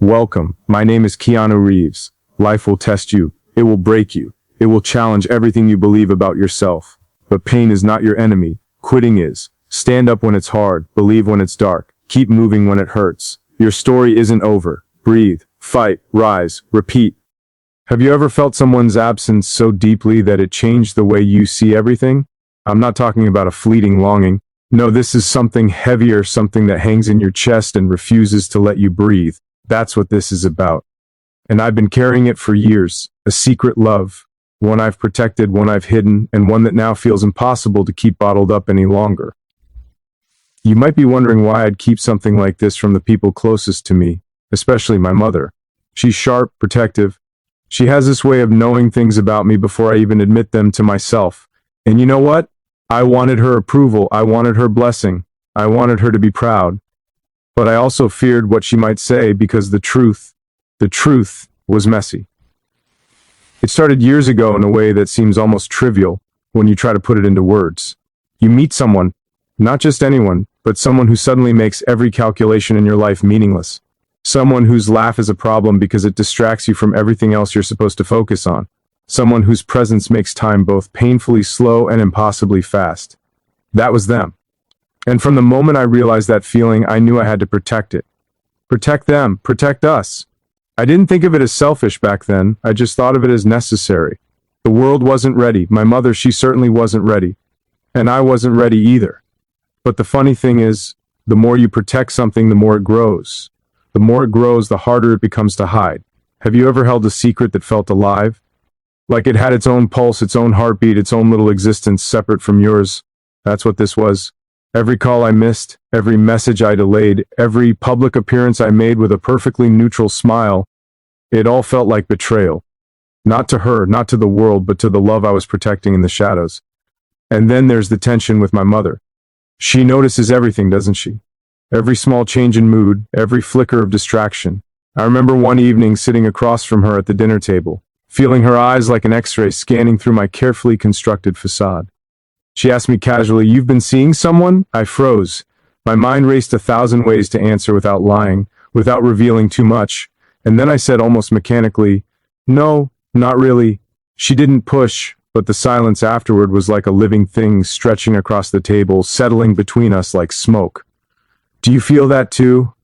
Welcome, my name is Keanu Reeves. Life will test you. It will break you. It will challenge everything you believe about yourself. But pain is not your enemy. Quitting is. Stand up when it's hard. Believe when it's dark. Keep moving when it hurts. Your story isn't over. Breathe, fight, rise, repeat. Have you ever felt someone's absence so deeply that it changed the way you see everything? I'm not talking about a fleeting longing. No, this is something heavier, something that hangs in your chest and refuses to let you breathe. That's what this is about. And I've been carrying it for years. A secret love. One I've protected, one I've hidden, and one that now feels impossible to keep bottled up any longer. You might be wondering why I'd keep something like this from the people closest to me, especially my mother. She's sharp, protective. She has this way of knowing things about me before I even admit them to myself. And you know what? I wanted her approval. I wanted her blessing. I wanted her to be proud. But I also feared what she might say because the truth was messy. It started years ago in a way that seems almost trivial when you try to put it into words. You meet someone, not just anyone, but someone who suddenly makes every calculation in your life meaningless. Someone whose laugh is a problem because it distracts you from everything else you're supposed to focus on. Someone whose presence makes time both painfully slow and impossibly fast. That was them. And from the moment I realized that feeling, I knew I had to protect it. Protect them, protect us. I didn't think of it as selfish back then, I just thought of it as necessary. The world wasn't ready. My mother, she certainly wasn't ready. And I wasn't ready either. But the funny thing is, the more you protect something, the more it grows. The more it grows, the harder it becomes to hide. Have you ever held a secret that felt alive? Like it had its own pulse, its own heartbeat, its own little existence separate from yours? That's what this was. Every call I missed, every message I delayed, every public appearance I made with a perfectly neutral smile, it all felt like betrayal. Not to her, not to the world, but to the love I was protecting in the shadows. And then there's the tension with my mother. She notices everything, doesn't she? Every small change in mood, every flicker of distraction. I remember one evening sitting across from her at the dinner table, feeling her eyes like an X-ray scanning through my carefully constructed facade. She asked me casually, "You've been seeing someone?" I froze. My mind raced 1,000 ways to answer without lying, without revealing too much. And then I said almost mechanically, "No, not really." She didn't push, but the silence afterward was like a living thing stretching across the table, settling between us like smoke. Do you feel that too?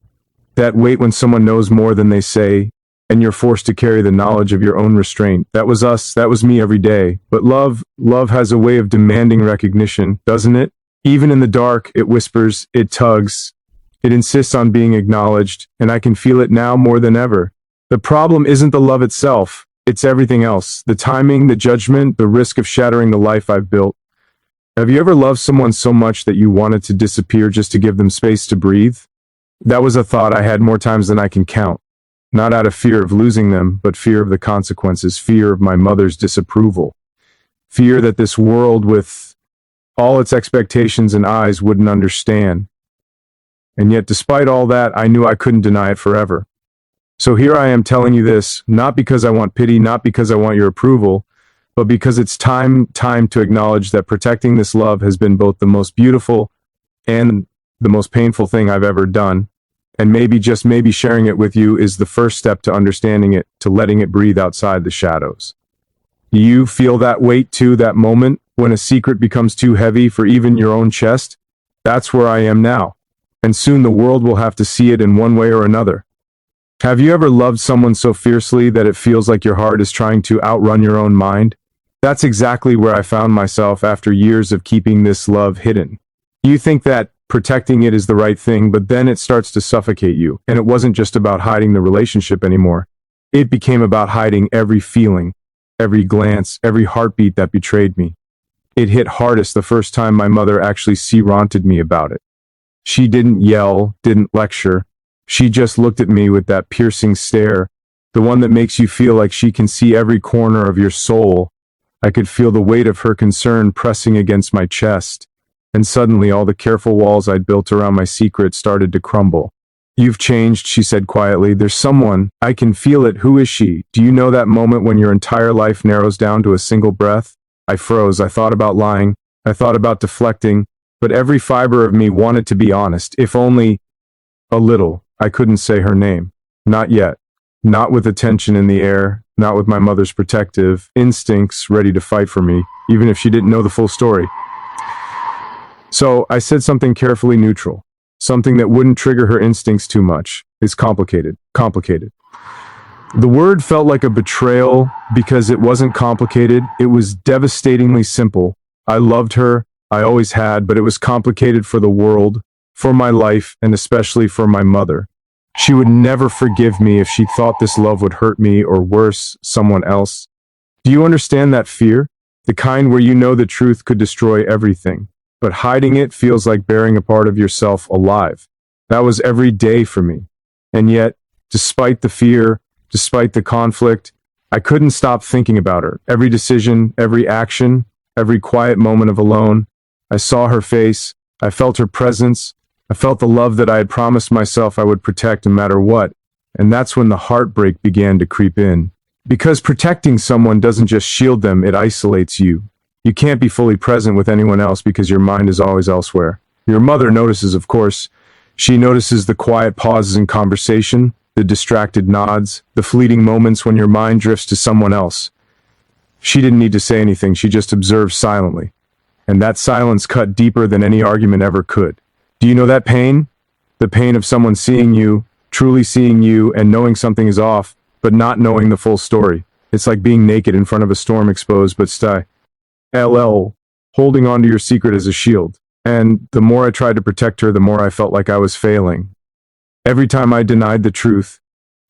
That weight when someone knows more than they say, and you're forced to carry the knowledge of your own restraint. That was us, that was me every day. But love has a way of demanding recognition, doesn't it? Even in the dark, it whispers, it tugs, it insists on being acknowledged, and I can feel it now more than ever. The problem isn't the love itself, it's everything else. The timing, the judgment, the risk of shattering the life I've built. Have you ever loved someone so much that you wanted to disappear just to give them space to breathe? That was a thought I had more times than I can count. Not out of fear of losing them, but fear of the consequences, fear of my mother's disapproval. Fear that this world with all its expectations and eyes wouldn't understand. And yet, despite all that, I knew I couldn't deny it forever. So here I am telling you this, not because I want pity, not because I want your approval, but because it's time to acknowledge that protecting this love has been both the most beautiful and the most painful thing I've ever done. And maybe, just maybe, sharing it with you is the first step to understanding it, to letting it breathe outside the shadows. Do you feel that weight too, that moment when a secret becomes too heavy for even your own chest? That's where I am now. And soon the world will have to see it in one way or another. Have you ever loved someone so fiercely that it feels like your heart is trying to outrun your own mind? That's exactly where I found myself after years of keeping this love hidden. You think that protecting it is the right thing, but then it starts to suffocate you. And it wasn't just about hiding the relationship anymore. It became about hiding every feeling, every glance, every heartbeat that betrayed me. It hit hardest the first time my mother actually ranted me about it. She didn't yell, didn't lecture. She just looked at me with that piercing stare, the one that makes you feel like she can see every corner of your soul. I could feel the weight of her concern pressing against my chest. And suddenly all the careful walls I'd built around my secret started to crumble. "You've changed," she said quietly. "There's someone. I can feel it. Who is she?" Do you know that moment when your entire life narrows down to a single breath? I froze. I thought about lying. I thought about deflecting. But every fiber of me wanted to be honest, if only a little. I couldn't say her name. Not yet. Not with the tension in the air, not with my mother's protective instincts ready to fight for me, even if she didn't know the full story. So I said something carefully neutral, something that wouldn't trigger her instincts too much. It's complicated. Complicated. The word felt like a betrayal because it wasn't complicated. It was devastatingly simple. I loved her. I always had, but it was complicated for the world, for my life, and especially for my mother. She would never forgive me if she thought this love would hurt me or worse, someone else. Do you understand that fear? The kind where you know the truth could destroy everything, but hiding it feels like burying a part of yourself alive. That was every day for me. And yet, despite the fear, despite the conflict, I couldn't stop thinking about her. Every decision, every action, every quiet moment of alone. I saw her face. I felt her presence. I felt the love that I had promised myself I would protect no matter what. And that's when the heartbreak began to creep in. Because protecting someone doesn't just shield them, it isolates you. You can't be fully present with anyone else because your mind is always elsewhere. Your mother notices, of course. She notices the quiet pauses in conversation, the distracted nods, the fleeting moments when your mind drifts to someone else. She didn't need to say anything, she just observed silently. And that silence cut deeper than any argument ever could. Do you know that pain? The pain of someone seeing you, truly seeing you, and knowing something is off, but not knowing the full story. It's like being naked in front of a storm exposed, but holding onto your secret as a shield. And the more I tried to protect her, the more I felt like I was failing. Every time I denied the truth,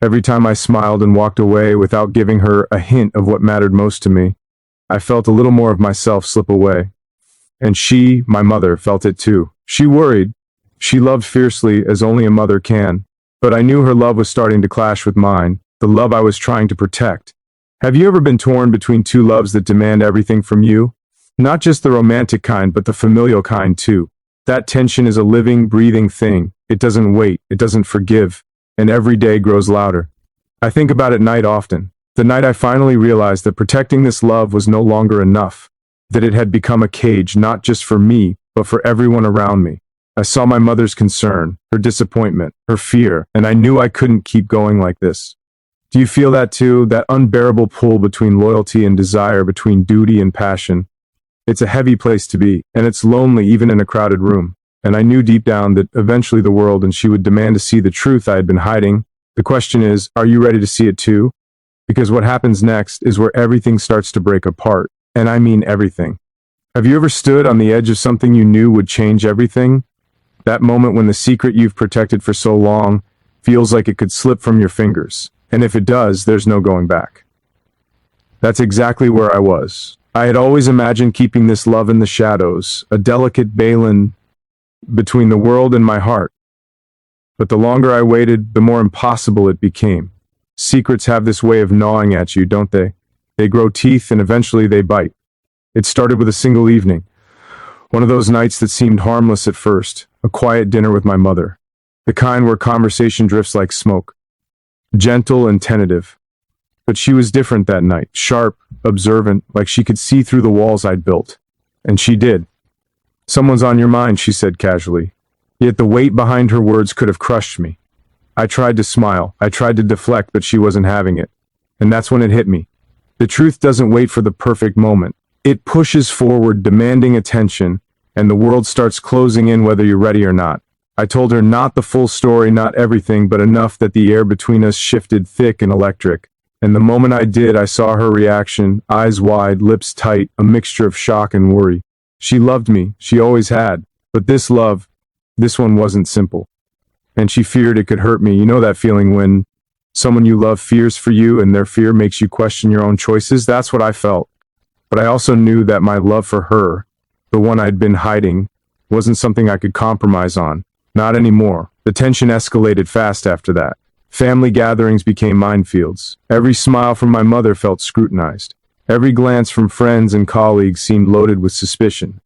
every time I smiled and walked away without giving her a hint of what mattered most to me, I felt a little more of myself slip away. And she, my mother, felt it too. She worried. She loved fiercely as only a mother can. But I knew her love was starting to clash with mine, the love I was trying to protect. Have you ever been torn between two loves that demand everything from you? Not just the romantic kind, but the familial kind too. That tension is a living, breathing thing. It doesn't wait, it doesn't forgive, and every day grows louder. I think about it at night often. The night I finally realized that protecting this love was no longer enough, that it had become a cage not just for me, but for everyone around me. I saw my mother's concern, her disappointment, her fear, and I knew I couldn't keep going like this. Do you feel that too? That unbearable pull between loyalty and desire, between duty and passion? It's a heavy place to be, and it's lonely even in a crowded room. And I knew deep down that eventually the world and she would demand to see the truth I had been hiding. The question is, are you ready to see it too? Because what happens next is where everything starts to break apart, and I mean everything. Have you ever stood on the edge of something you knew would change everything? That moment when the secret you've protected for so long feels like it could slip from your fingers. And if it does, there's no going back. That's exactly where I was. I had always imagined keeping this love in the shadows, a delicate balance between the world and my heart. But the longer I waited, the more impossible it became. Secrets have this way of gnawing at you, don't they? They grow teeth and eventually they bite. It started with a single evening. One of those nights that seemed harmless at first, a quiet dinner with my mother. The kind where conversation drifts like smoke. Gentle and tentative. But she was different that night, sharp, observant, like she could see through the walls I'd built. And she did. "Someone's on your mind," she said casually. Yet the weight behind her words could have crushed me. I tried to smile, I tried to deflect, but she wasn't having it. And that's when it hit me. The truth doesn't wait for the perfect moment. It pushes forward, demanding attention, and the world starts closing in whether you're ready or not. I told her not the full story, not everything, but enough that the air between us shifted thick and electric. And the moment I did, I saw her reaction, eyes wide, lips tight, a mixture of shock and worry. She loved me, she always had. But this love, this one wasn't simple. And she feared it could hurt me. You know that feeling when someone you love fears for you and their fear makes you question your own choices? That's what I felt. But I also knew that my love for her, the one I'd been hiding, wasn't something I could compromise on. Not anymore. The tension escalated fast after that. Family gatherings became minefields. Every smile from my mother felt scrutinized. Every glance from friends and colleagues seemed loaded with suspicion.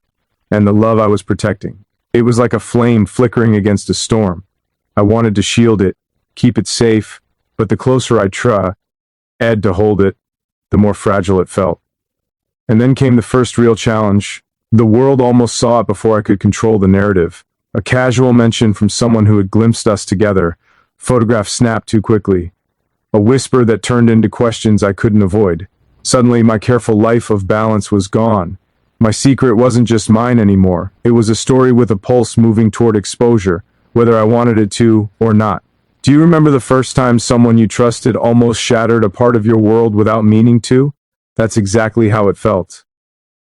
And the love I was protecting. It was like a flame flickering against a storm. I wanted to shield it, keep it safe, but the closer I tried to hold it, the more fragile it felt. And then came the first real challenge. The world almost saw it before I could control the narrative. A casual mention from someone who had glimpsed us together, Photograph snapped too quickly. A whisper that turned into questions I couldn't avoid. Suddenly, my careful life of balance was gone. My secret wasn't just mine anymore. It was a story with a pulse moving toward exposure, whether I wanted it to or not. Do you remember the first time someone you trusted almost shattered a part of your world without meaning to? That's exactly how it felt.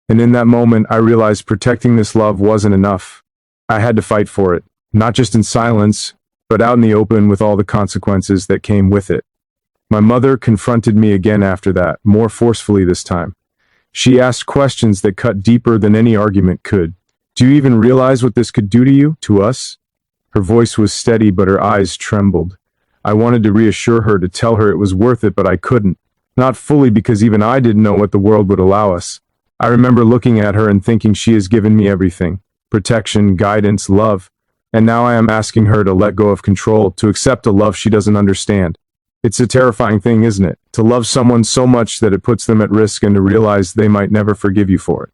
And in that moment, I realized protecting this love wasn't enough. I had to fight for it, not just in silence, but out in the open with all the consequences that came with it. My mother confronted me again after that, more forcefully this time. She asked questions that cut deeper than any argument could. Do you even realize what this could do to you, to us? Her voice was steady, but her eyes trembled. I wanted to reassure her, to tell her it was worth it, but I couldn't. Not fully, because even I didn't know what the world would allow us. I remember looking at her and thinking, she has given me everything. Protection, guidance, love. And now I am asking her to let go of control, to accept a love she doesn't understand. It's a terrifying thing, isn't it? To love someone so much that it puts them at risk, and to realize they might never forgive you for it.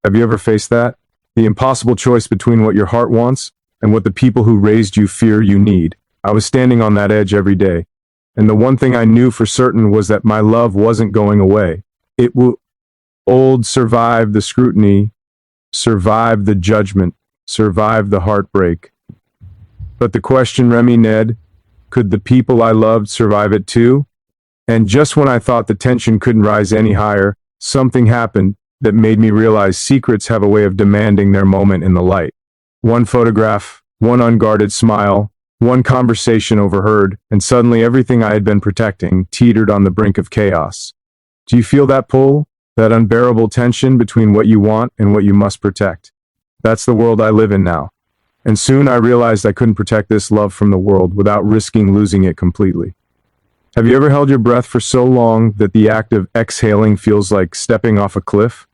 Have you ever faced that? The impossible choice between what your heart wants and what the people who raised you fear you need. I was standing on that edge every day. And the one thing I knew for certain was that my love wasn't going away. It would survive the scrutiny, survive the judgment, survive the heartbreak. But the question, Remy, Ned, could the people I loved survive it too? And just when I thought the tension couldn't rise any higher, something happened that made me realize secrets have a way of demanding their moment in the light. One photograph, one unguarded smile, one conversation overheard, and suddenly everything I had been protecting teetered on the brink of chaos. Do you feel that pull? That unbearable tension between what you want and what you must protect? That's the world I live in now. And soon I realized I couldn't protect this love from the world without risking losing it completely. Have you ever held your breath for so long that the act of exhaling feels like stepping off a cliff?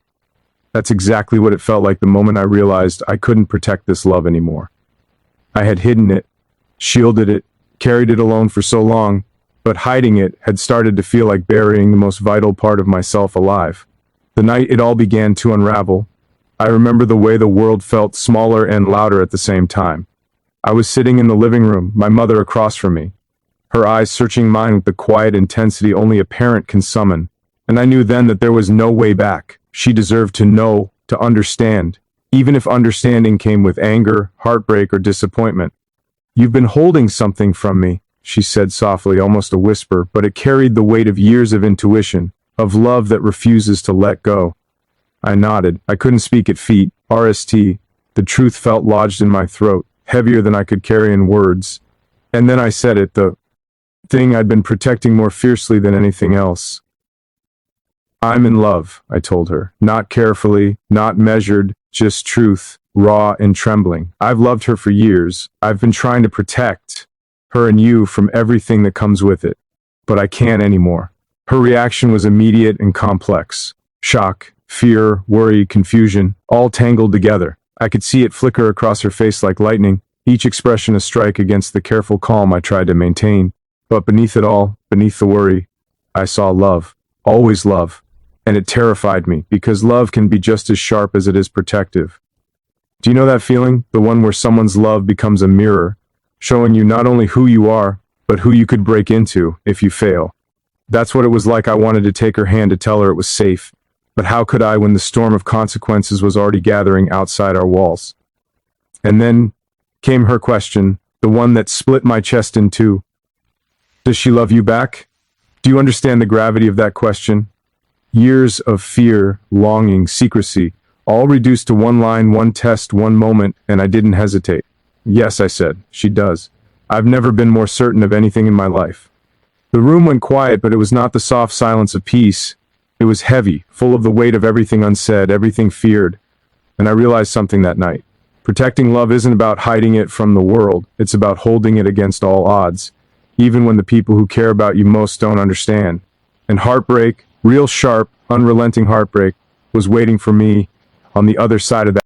That's exactly what it felt like the moment I realized I couldn't protect this love anymore. I had hidden it, shielded it, carried it alone for so long, but hiding it had started to feel like burying the most vital part of myself alive. The night it all began to unravel, I remember the way the world felt smaller and louder at the same time. I was sitting in the living room, my mother across from me, her eyes searching mine with the quiet intensity only a parent can summon, and I knew then that there was no way back. She deserved to know, to understand, even if understanding came with anger, heartbreak, or disappointment. You've been holding something from me, she said softly, almost a whisper, but it carried the weight of years of intuition, of love that refuses to let go. I nodded. I couldn't speak at feet. RST. The truth felt lodged in my throat, heavier than I could carry in words. And then I said it, the thing I'd been protecting more fiercely than anything else. I'm in love, I told her. Not carefully, not measured, just truth, raw and trembling. I've loved her for years. I've been trying to protect her and you from everything that comes with it. But I can't anymore. Her reaction was immediate and complex. Shock, fear, worry, confusion, all tangled together. I could see it flicker across her face like lightning, each expression a strike against the careful calm I tried to maintain. But beneath it all, beneath the worry, I saw love. Always love. And it terrified me, because love can be just as sharp as it is protective. Do you know that feeling? The one where someone's love becomes a mirror, showing you not only who you are, but who you could break into if you fail. That's what it was like. I wanted to take her hand to tell her it was safe. But how could I when the storm of consequences was already gathering outside our walls? And then came her question, the one that split my chest in two. Does she love you back? Do you understand the gravity of that question? Years of fear, longing, secrecy, all reduced to one line, one test, one moment, and I didn't hesitate. Yes, I said, she does. I've never been more certain of anything in my life. The room went quiet, but it was not the soft silence of peace. It was heavy, full of the weight of everything unsaid, everything feared. And I realized something that night. Protecting love isn't about hiding it from the world. It's about holding it against all odds, even when the people who care about you most don't understand. And heartbreak, real sharp, unrelenting heartbreak, was waiting for me on the other side of that.